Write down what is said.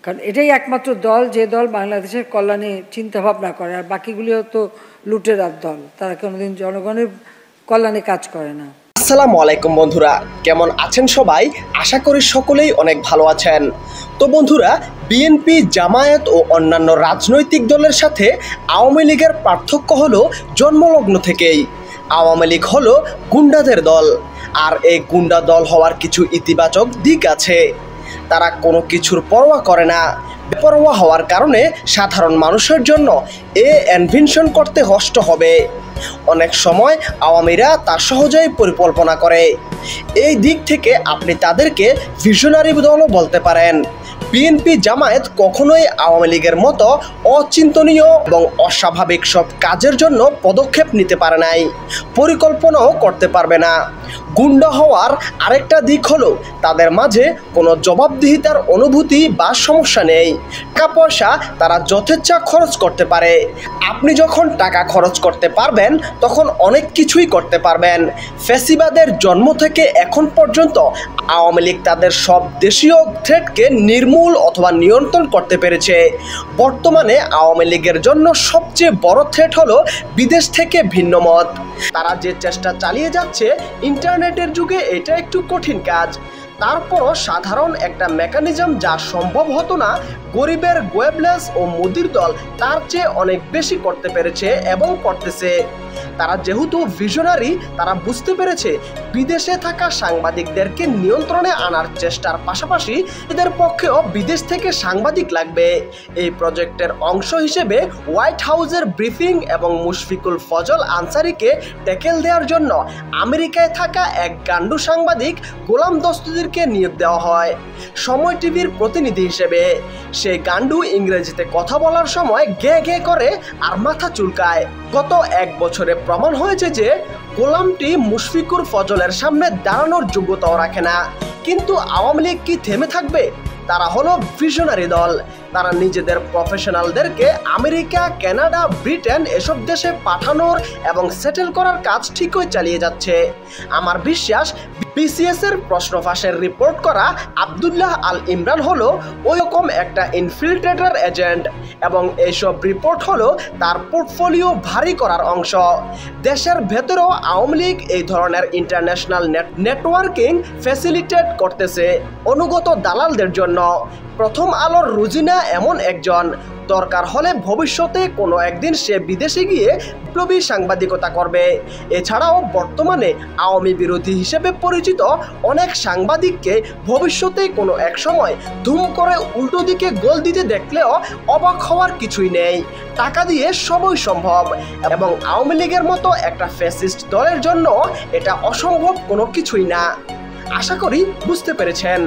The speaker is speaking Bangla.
কারণ এটাই একমাত্র দল যে দল বাংলাদেশের কল্যাণে চিন্তাভাবনা করে, আর বাকিগুলিও তো লুটেরার দল, তারা কোনোদিন জনগণের কল্যাণে কাজ করে না। আসসালামু আলাইকুম বন্ধুরা, কেমন আছেন সবাই? আশা করি সকলেই অনেক ভালো আছেন। তো বন্ধুরা, বিএনপি, জামায়াত ও অন্যান্য রাজনৈতিক দলের সাথে আওয়ামী লীগের পার্থক্য হলো জন্মলগ্ন থেকেই আওয়ামী লীগ হলো গুন্ডাদের দল। আর এই গুন্ডা দল হওয়ার কিছু ইতিবাচক দিক আছে। তারা কোনো কিছুর পরোয়া করে না। বেপরোয়া হওয়ার কারণে সাধারণ মানুষের জন্য ইনভেনশন করতে কষ্ট হবে। অনেক সময় আওয়ামীরা তা সহজেই পরিকল্পনা করে। এই দিক থেকে আপনি তাদেরকে ভিশনারি দলও বলতে পারেন। বিএনপি, জামায়াত কখনোই আওয়ামী লীগের মতো অচিন্তনীয় এবং অস্বাভাবিক সব কাজের জন্য পদক্ষেপ নিতে পারে নাই, পরিকল্পনাও করতে পারবে না। গুন্ডা হওয়ার আরেকটা দিক হলো তাদের মাঝে কোনো জবাবদিহিতার অনুভূতি বা সমস্যা নেই। টাকা পয়সা তারা যথেচ্ছা খরচ করতে পারে। আপনি যখন টাকা খরচ করতে পারবেন তখন অনেক কিছুই করতে পারবেন। ফ্যাসিবাদের জন্ম থেকে এখন পর্যন্ত আওয়ামী লীগ তাদের সব দেশীয় থ্রেটকে নির্মূল অথবা নিয়ন্ত্রণ করতে পেরেছে। বর্তমানে আওয়ামী লীগের জন্য সবচেয়ে বড় থ্রেট হলো বিদেশ থেকে ভিন্ন মত। তারা যে চেষ্টা চালিয়ে যাচ্ছে, ইন্টারনেটের যুগে এটা একটু কঠিন কাজ। তারপরও সাধারণ একটা মেকানিজম যা সম্ভব হতো না, গরিবের গোয়েবলেস ও মোদির দল তার চেয়ে অনেক বেশি করতে পেরেছে এবং করতেছে। তারা যেহেতু ভিশনারি, তারা বুঝতে পেরেছে বিদেশে থাকা সাংবাদিকদেরকে নিয়ন্ত্রণে আনার চেষ্টার পাশাপাশি এদের পক্ষেও বিদেশ থেকে সাংবাদিক লাগবে। এই প্রজেক্টের অংশ হিসেবে হোয়াইট হাউসের ব্রিফিং এবং মুশফিকুল ফজল আনসারিকে ট্যাকেল দেওয়ার জন্য আমেরিকায় থাকা এক গান্ডু সাংবাদিক গোলাম দস্তগীরকে নিয়োগ দেওয়া হয় সময় টিভির প্রতিনিধি হিসেবে। সেই গান্ডু ইংরেজিতে কথা বলার সময় গে গে করে আর মাথা চুলকায়। গত এক বছরে প্রমাণ হয়েছে যে গোলামটি মুশফিকুর ফজলের সামনে দাঁড়ানোর যোগ্যতাও রাখে না। কিন্তু আওয়ামী লীগ কি থেমে থাকবে? তারা হলো ভিশনারি দল। তারা নিজেদের প্রফেশনালদেরকে আমেরিকা, কানাডা, ব্রিটেন এসব দেশে পাঠানোর এবং সেটেল করার কাজ ঠিকই চালিয়ে যাচ্ছে। আমার বিশ্বাস বিসিএস এর প্রশ্ন ফাঁসের রিপোর্ট করা আব্দুল্লাহ আল ইমরান হলো ওইরকম একটা ইনফিল্ট্রেটর এজেন্ট, এবং এইসব রিপোর্ট হলো তার পোর্টফোলিও ভারী করার অংশ। দেশের ভেতরেও আওয়ামী লীগ এই ধরনের ইন্টারন্যাশনাল নেটওয়ার্কিং ফ্যাসিলিটেট করতেছে অনুগত দালালদের জন্য। প্রথম আলোর রুজিনা এমন একজন। দরকার হলে ভবিষ্যতে কোনো একদিন সে বিদেশে গিয়ে বিপ্লবী সাংবাদিকতা করবে। এছাড়াও বর্তমানে আওয়ামী বিরোধী হিসেবে পরিচিত অনেক সাংবাদিককে ভবিষ্যতে কোনো এক সময় ধুম করে উল্টো দিকে গোল দিতে দেখলেও অবাক হওয়ার কিছুই নেই। টাকা দিয়ে সবই সম্ভব, এবং আওয়ামী লীগের মতো একটা ফ্যাসিস্ট দলের জন্য এটা অসম্ভব কোনো কিছুই না। আশা করি বুঝতে পেরেছেন।